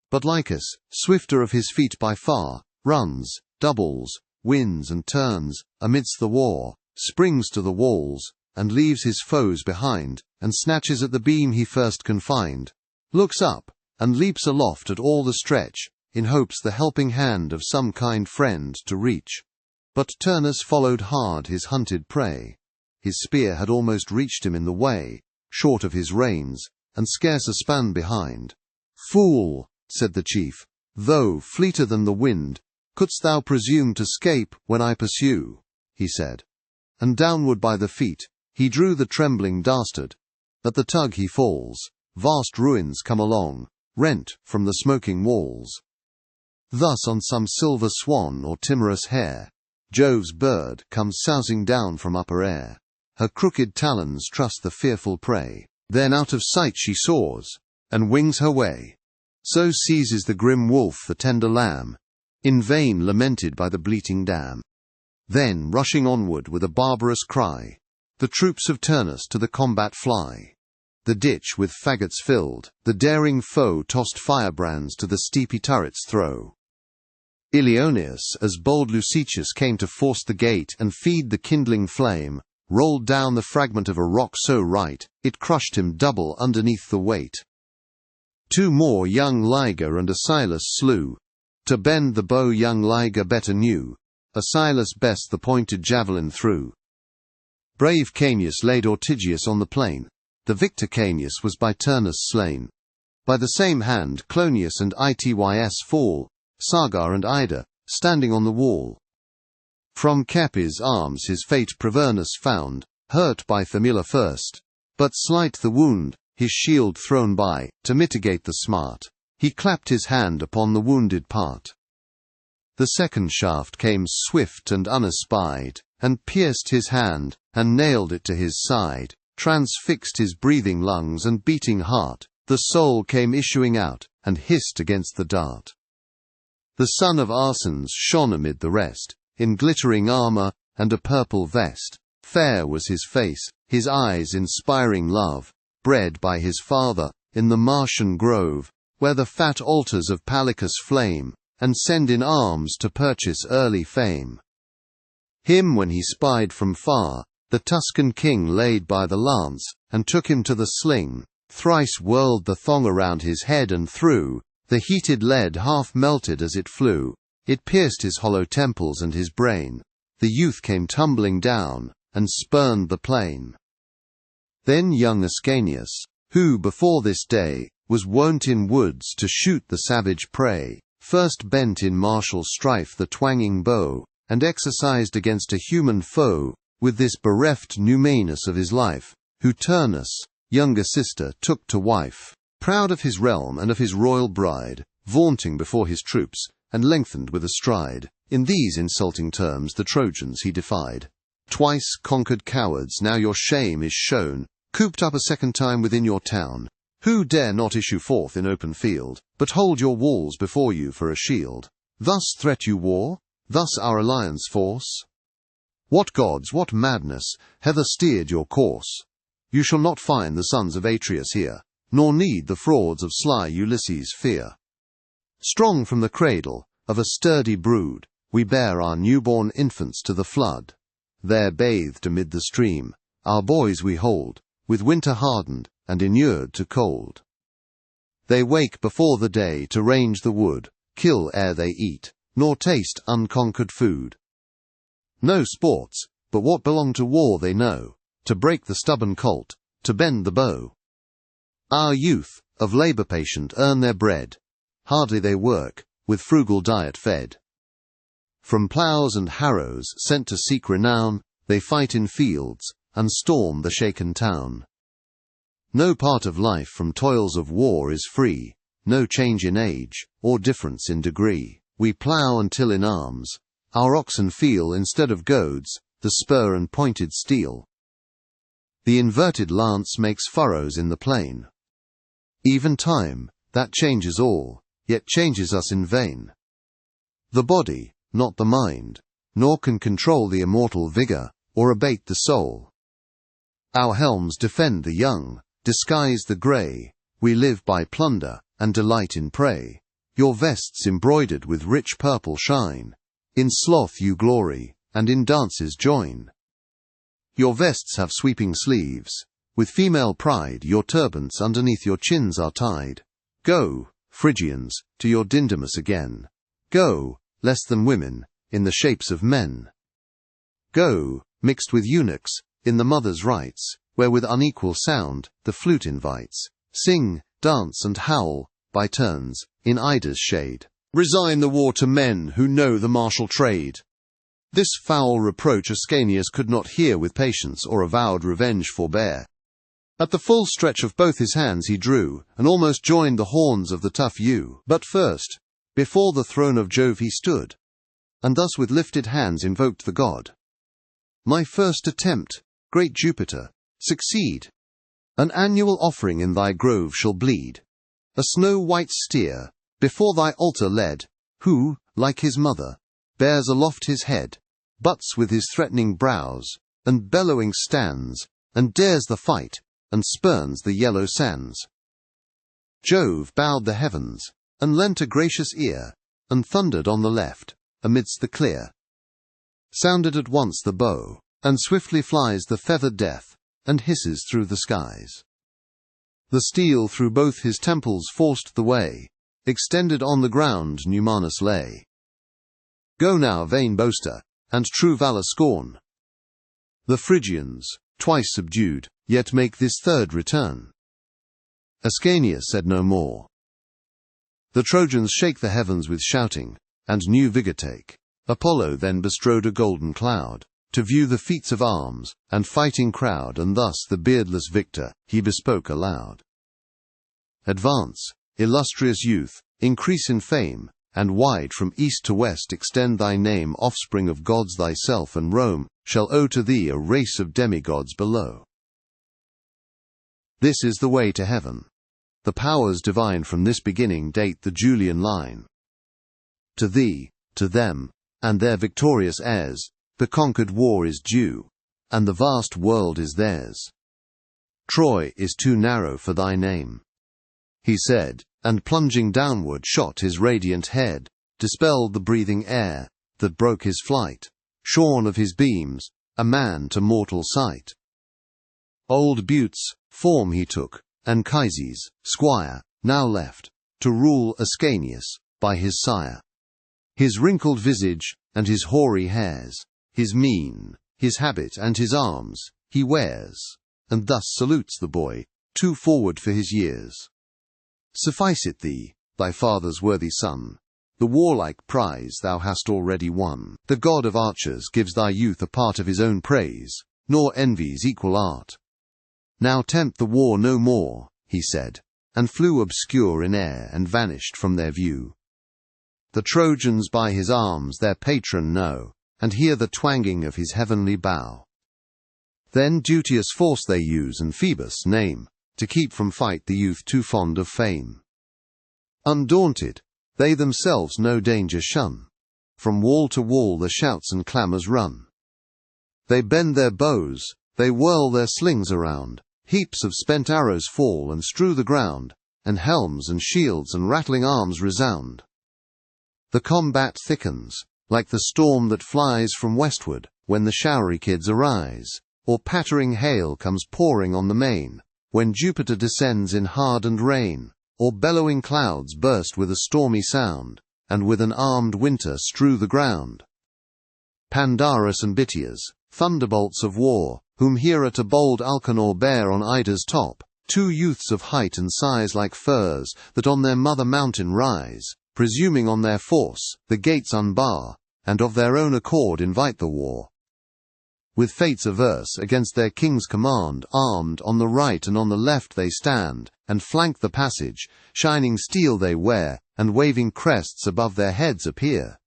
But Lycus, swifter of his feet by far, runs, doubles, wins and turns, amidst the war, springs to the walls, and leaves his foes behind, and snatches at the beam he first confined, looks up, and leaps aloft at all the stretch, in hopes the helping hand of some kind friend to reach. But Turnus followed hard his hunted prey. His spear had almost reached him in the way, short of his reins, and scarce a span behind. "Fool," said the chief, "though fleeter than the wind, couldst thou presume to 'scape when I pursue?" he said. And downward by the feet, he drew the trembling dastard. At the tug he falls, vast ruins come along, rent from the smoking walls. Thus on some silver swan or timorous hare, Jove's bird comes sousing down from upper air. Her crooked talons trust the fearful prey. Then out of sight she soars, and wings her way. So seizes the grim wolf the tender lamb, in vain lamented by the bleating dam. Then, rushing onward with a barbarous cry, the troops of Turnus to the combat fly. The ditch with faggots filled, the daring foe tossed firebrands to the steepy turrets throw. Ilioneus, as bold Lucetius came to force the gate and feed the kindling flame, rolled down the fragment of a rock so right, it crushed him double underneath the weight. 2 more young Liger and Aeschylus slew. To bend the bow young Liger better knew, Aeschylus best the pointed javelin threw. Brave Caeneus laid Ortygius on the plain, the victor Caeneus was by Turnus slain. By the same hand Clonius and Itys fall, Sagar and Ida, standing on the wall. From Capys' arms his fate Pravernus found, hurt by Thamila first, but slight the wound, his shield thrown by, to mitigate the smart, he clapped his hand upon the wounded part. The second shaft came swift and unespied, and pierced his hand, and nailed it to his side, transfixed his breathing lungs and beating heart, the soul came issuing out, and hissed against the dart. The son of Arsens shone amid the rest, in glittering armour, and a purple vest. Fair was his face, his eyes inspiring love, bred by his father, in the Martian grove, where the fat altars of Pallicus flame, and send in arms to purchase early fame. Him when he spied from far, the Tuscan king laid by the lance, and took him to the sling, thrice whirled the thong around his head and threw, the heated lead half melted as it flew, it pierced his hollow temples and his brain, the youth came tumbling down, and spurned the plain. Then young Ascanius, who before this day, was wont in woods to shoot the savage prey, first bent in martial strife the twanging bow, and exercised against a human foe, with this bereft Numanus of his life, who Turnus, younger sister, took to wife. Proud of his realm and of his royal bride, vaunting before his troops, and lengthened with a stride, in these insulting terms the Trojans he defied. Twice conquered cowards, now your shame is shown, cooped up a second time within your town, who dare not issue forth in open field, but hold your walls before you for a shield. Thus threat you war? Thus our alliance force? What gods, what madness, hither steered your course? You shall not find the sons of Atreus here, nor need the frauds of sly Ulysses fear. Strong from the cradle, of a sturdy brood, we bear our newborn infants to the flood. There bathed amid the stream, our boys we hold, with winter hardened, and inured to cold. They wake before the day to range the wood, kill ere they eat, nor taste unconquered food. No sports, but what belong to war they know, to break the stubborn colt, to bend the bow. Our youth, of labour patient, earn their bread, hardly they work, with frugal diet fed. From ploughs and harrows, sent to seek renown, they fight in fields, and storm the shaken town. No part of life from toils of war is free, no change in age, or difference in degree. We plough and till in arms, our oxen feel, instead of goads, the spur and pointed steel. The inverted lance makes furrows in the plain. Even time, that changes all, yet changes us in vain. The body, not the mind, nor can control the immortal vigour, or abate the soul. Our helms defend the young, disguise the grey, we live by plunder, and delight in prey. Your vests embroidered with rich purple shine, in sloth you glory, and in dances join. Your vests have sweeping sleeves, with female pride your turbants underneath your chins are tied. Go, Phrygians, to your Dindymus again. Go, less than women, in the shapes of men. Go, mixed with eunuchs, in the mother's rites, where with unequal sound the flute invites. Sing, dance and howl, by turns, in Ida's shade. Resign the war to men who know the martial trade. This foul reproach Ascanius could not hear with patience, or avowed revenge forbear. At the full stretch of both his hands he drew, and almost joined the horns of the tough ewe. But first, before the throne of Jove he stood, and thus with lifted hands invoked the god. My first attempt, great Jupiter, succeed. An annual offering in thy grove shall bleed. A snow-white steer, before thy altar led, who, like his mother, bears aloft his head, butts with his threatening brows, and bellowing stands, and dares the fight, and spurns the yellow sands. Jove bowed the heavens, and lent a gracious ear, and thundered on the left, amidst the clear. Sounded at once the bow, and swiftly flies the feathered death, and hisses through the skies. The steel through both his temples forced the way, extended on the ground Numanus lay. Go now, vain boaster, and true valour scorn. The Phrygians, twice subdued, yet make this third return. Ascanius said no more. The Trojans shake the heavens with shouting, and new vigour take. Apollo then bestrode a golden cloud, to view the feats of arms, and fighting crowd, and thus the beardless victor, he bespoke aloud. Advance, illustrious youth, increase in fame, and wide from east to west extend thy name. Offspring of gods thyself and Rome shall owe to thee a race of demigods below. This is the way to heaven. The powers divine from this beginning date the Julian line. To thee, to them, and their victorious heirs, the conquered war is due, and the vast world is theirs. Troy is too narrow for thy name, he said, and plunging downward shot his radiant head, dispelled the breathing air that broke his flight, shorn of his beams, a man to mortal sight. Old Bute's form he took, Anchises, squire, now left, to rule Ascanius, by his sire. His wrinkled visage, and his hoary hairs, his mien, his habit, and his arms, he wears, and thus salutes the boy, too forward for his years. Suffice it thee, thy father's worthy son, the warlike prize thou hast already won. The god of archers gives thy youth a part of his own praise, nor envies equal art. Now tempt the war no more, he said, and flew obscure in air and vanished from their view. The Trojans by his arms their patron know, and hear the twanging of his heavenly bow. Then duteous force they use and Phoebus name, to keep from fight the youth too fond of fame. Undaunted, they themselves no danger shun. From wall to wall the shouts and clamours run. They bend their bows, they whirl their slings around, heaps of spent arrows fall and strew the ground, and helms and shields and rattling arms resound. The combat thickens, like the storm that flies from westward, when the showery kids arise, or pattering hail comes pouring on the main, when Jupiter descends in hardened rain, or bellowing clouds burst with a stormy sound, and with an armed winter strew the ground. Pandarus and Bitias, thunderbolts of war, whom Hera to bold Alcanor bare on Ida's top, two youths of height and size like firs, that on their mother mountain rise, presuming on their force, the gates unbar, and of their own accord invite the war. With fates averse against their king's command, armed on the right and on the left they stand, and flank the passage, shining steel they wear, and waving crests above their heads appear.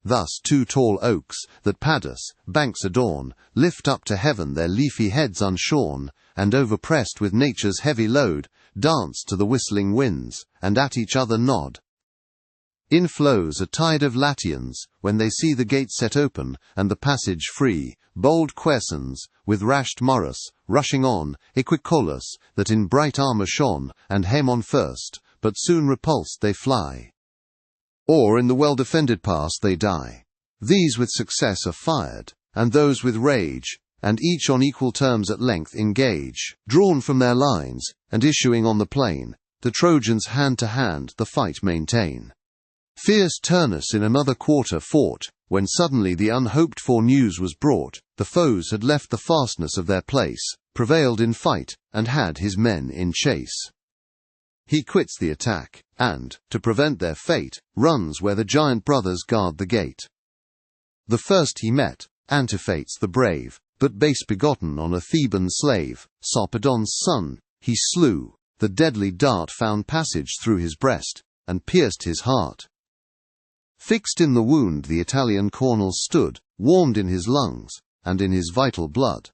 Thus two tall oaks, that Padus' banks adorn, lift up to heaven their leafy heads unshorn, and overpressed with nature's heavy load, dance to the whistling winds, and at each other nod. In flows a tide of Latians, when they see the gates set open, and the passage free, bold Quaesons, with rashed Morus, rushing on, Equicolus, that in bright armour shone, and Haemon first, but soon repulsed they fly. Or in the well-defended pass they die. These with success are fired, and those with rage, and each on equal terms at length engage, drawn from their lines, and issuing on the plain, the Trojans hand to hand the fight maintain. Fierce Turnus in another quarter fought, when suddenly the unhoped-for news was brought, the foes had left the fastness of their place, prevailed in fight, and had his men in chase. He quits the attack, and, to prevent their fate, runs where the giant brothers guard the gate. The first he met, Antiphates the brave, but base-begotten on a Theban slave, Sarpedon's son, he slew, the deadly dart found passage through his breast, and pierced his heart. Fixed in the wound the Italian cornel stood, warmed in his lungs, and in his vital blood.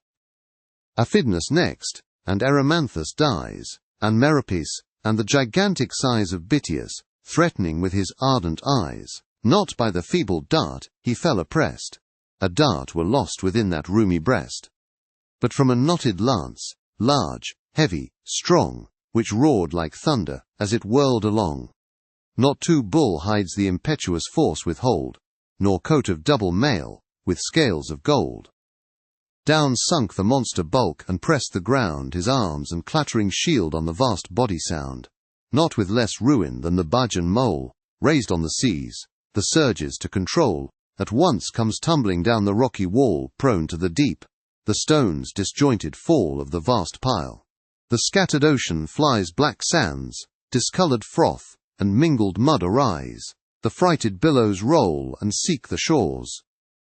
Aphidnus next, and Erymanthus dies, and Meropes, and the gigantic size of Bitias, threatening with his ardent eyes. Not by the feeble dart he fell oppressed, a dart were lost within that roomy breast, but from a knotted lance, large, heavy, strong, which roared like thunder as it whirled along. Not too bull hides the impetuous force withhold, nor coat of double mail, with scales of gold. Down sunk the monster bulk and pressed the ground, his arms and clattering shield on the vast body sound. Not with less ruin than the budge and mole, raised on the seas, the surges to control, at once comes tumbling down the rocky wall, prone to the deep, the stones disjointed fall of the vast pile. The scattered ocean flies black sands, discoloured froth, and mingled mud arise, the frighted billows roll and seek the shores.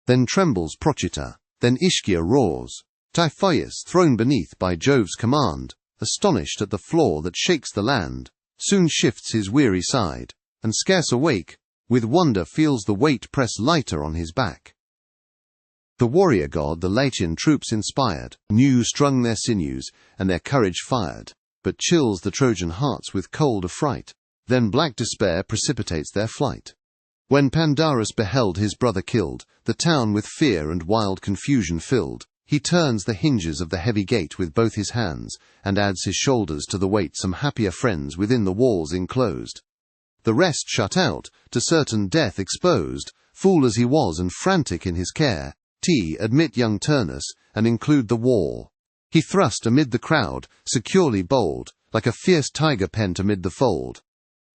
Then trembles Procita, then Ischia roars, Typhoeus thrown beneath by Jove's command, astonished at the flaw that shakes the land, soon shifts his weary side, and scarce awake, with wonder feels the weight press lighter on his back. The warrior god the Latian troops inspired, new strung their sinews, and their courage fired, but chills the Trojan hearts with cold affright, then black despair precipitates their flight. When Pandarus beheld his brother killed, the town with fear and wild confusion filled, he turns the hinges of the heavy gate with both his hands, and adds his shoulders to the weight some happier friends within the walls enclosed. The rest shut out, to certain death exposed, fool as he was and frantic in his care, admit young Turnus, and include the wall. He thrust amid the crowd, securely bold, like a fierce tiger pent amid the fold.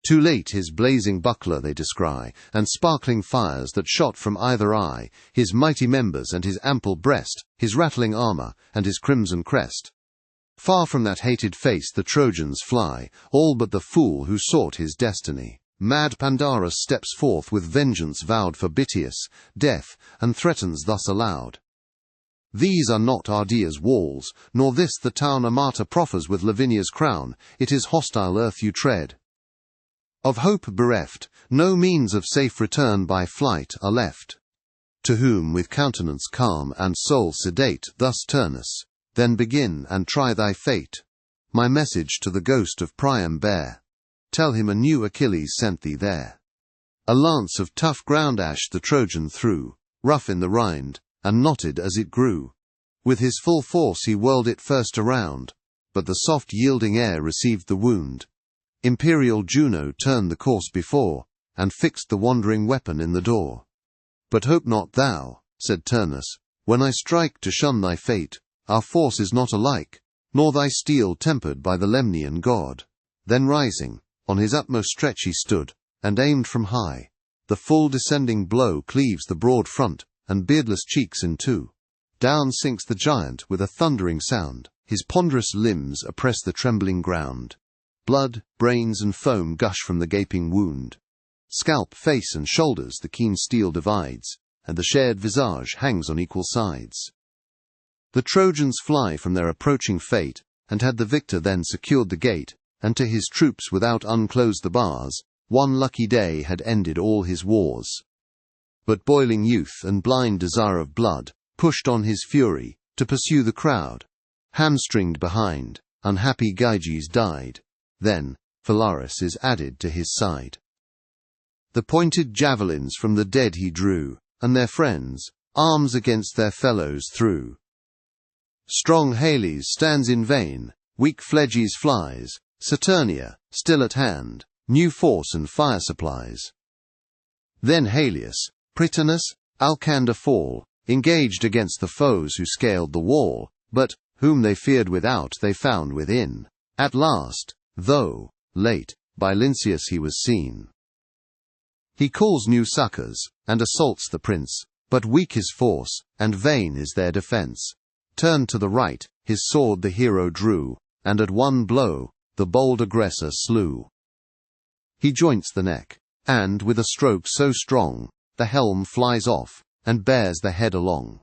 Too late his blazing buckler they descry, and sparkling fires that shot from either eye, his mighty members and his ample breast, his rattling armour, and his crimson crest. Far from that hated face the Trojans fly, all but the fool who sought his destiny. Mad Pandarus steps forth with vengeance vowed for Bitias, death, and threatens thus aloud. These are not Ardea's walls, nor this the town Amata proffers with Lavinia's crown, it is hostile earth you tread. Of hope bereft, no means of safe return by flight are left. To whom, with countenance calm and soul sedate, thus Turnus, then begin and try thy fate. My message to the ghost of Priam bear. Tell him a new Achilles sent thee there. A lance of tough ground ash the Trojan threw, rough in the rind, and knotted as it grew. With his full force he whirled it first around, but the soft yielding air received the wound. Imperial Juno turned the course before, and fixed the wandering weapon in the door. But hope not thou, said Turnus, when I strike to shun thy fate, our force is not alike, nor thy steel tempered by the Lemnian god. Then rising, on his utmost stretch he stood, and aimed from high. The full descending blow cleaves the broad front, and beardless cheeks in two. Down sinks the giant with a thundering sound, his ponderous limbs oppress the trembling ground. Blood, brains, and foam gush from the gaping wound. Scalp, face, and shoulders the keen steel divides, and the shared visage hangs on equal sides. The Trojans fly from their approaching fate, and had the victor then secured the gate, and to his troops without unclosed the bars, one lucky day had ended all his wars. But boiling youth and blind desire of blood pushed on his fury to pursue the crowd. Hamstringed behind, unhappy Gyges died. Then Phalaris is added to his side. The pointed javelins from the dead he drew, and their friends, arms against their fellows threw. Strong Hales stands in vain, weak Phleges flies, Saturnia, still at hand, new force and fire supplies. Then Halius, Prytanis, Alcander fall, engaged against the foes who scaled the wall, but, whom they feared without they found within. At last, though late, by Lynceus he was seen. He calls new succours, and assaults the prince, but weak his force, and vain is their defence. Turned to the right, his sword the hero drew, and at one blow, the bold aggressor slew. He joints the neck, and, with a stroke so strong, the helm flies off, and bears the head along.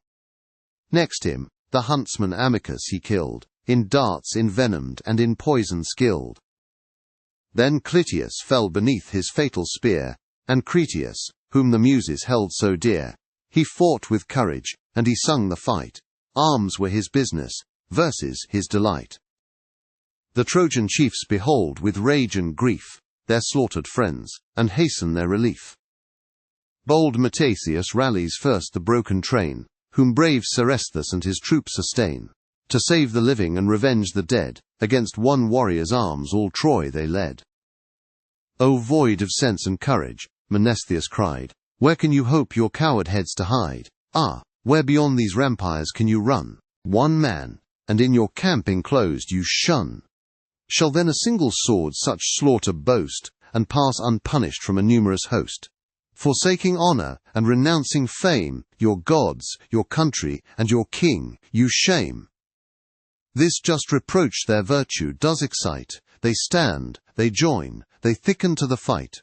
Next him, the huntsman Amycus he killed, in darts envenomed and in poison skilled. Then Clytius fell beneath his fatal spear, and Cretius, whom the Muses held so dear. He fought with courage, and he sung the fight. Arms were his business, verses his delight. The Trojan chiefs behold with rage and grief their slaughtered friends, and hasten their relief. Bold Metaceus rallies first the broken train, whom brave Seresthus and his troops sustain. To save the living and revenge the dead, against one warrior's arms all Troy they led. "O void of sense and courage," Mnestheus cried, "where can you hope your coward heads to hide? Ah, where beyond these rampires can you run? One man, and in your camp enclosed you shun. Shall then a single sword such slaughter boast, and pass unpunished from a numerous host? Forsaking honor and renouncing fame, your gods, your country, and your king, you shame. This just reproach their virtue does excite. They stand, they join, they thicken to the fight.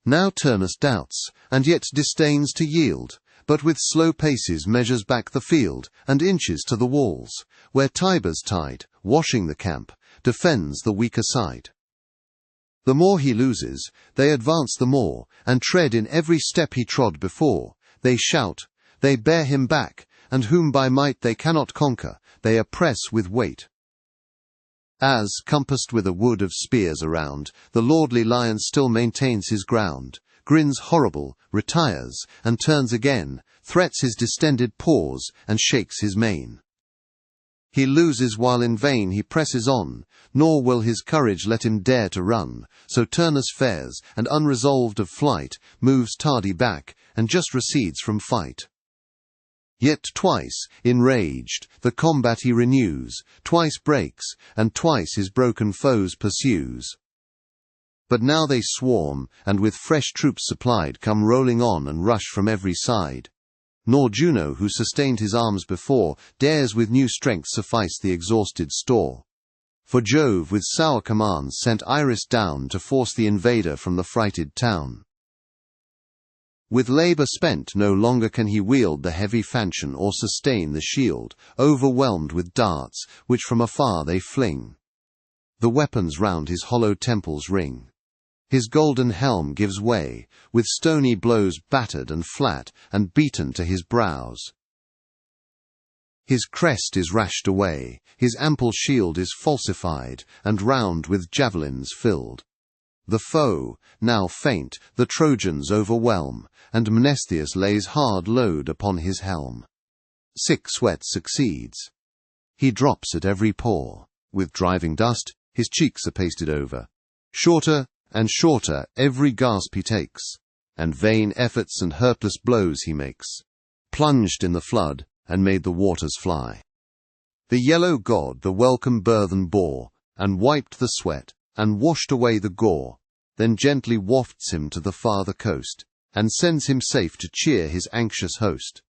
Now Turnus doubts, and yet disdains to yield, but with slow paces measures back the field, and inches to the walls, where Tiber's tide, washing the camp, defends the weaker side. The more he loses, they advance the more, and tread in every step he trod before. They shout, they bear him back, and whom by might they cannot conquer, they oppress with weight. As, compassed with a wood of spears around, the lordly lion still maintains his ground, grins horrible, retires, and turns again, threats his distended paws, and shakes his mane. He loses while in vain he presses on, nor will his courage let him dare to run. So Turnus fares, and unresolved of flight, moves tardy back, and just recedes from fight. Yet twice, enraged, the combat he renews, twice breaks, and twice his broken foes pursues. But now they swarm, and with fresh troops supplied, come rolling on and rush from every side. Nor Juno, who sustained his arms before, dares with new strength suffice the exhausted store. For Jove with sour commands sent Iris down to force the invader from the frighted town. With labour spent, no longer can he wield the heavy falchion or sustain the shield, overwhelmed with darts, which from afar they fling. The weapons round his hollow temples ring. His golden helm gives way, with stony blows battered and flat, and beaten to his brows. His crest is rashed away, his ample shield is falsified, and round with javelins filled. The foe, now faint, the Trojans overwhelm, and Mnestheus lays hard load upon his helm. Sick sweat succeeds. He drops at every pore. With driving dust, his cheeks are pasted over. Shorter and shorter every gasp he takes, and vain efforts and hurtless blows he makes. Plunged in the flood, and made the waters fly. The yellow god the welcome burthen bore, and wiped the sweat, and washed away the gore, then gently wafts him to the farther coast, and sends him safe to cheer his anxious host.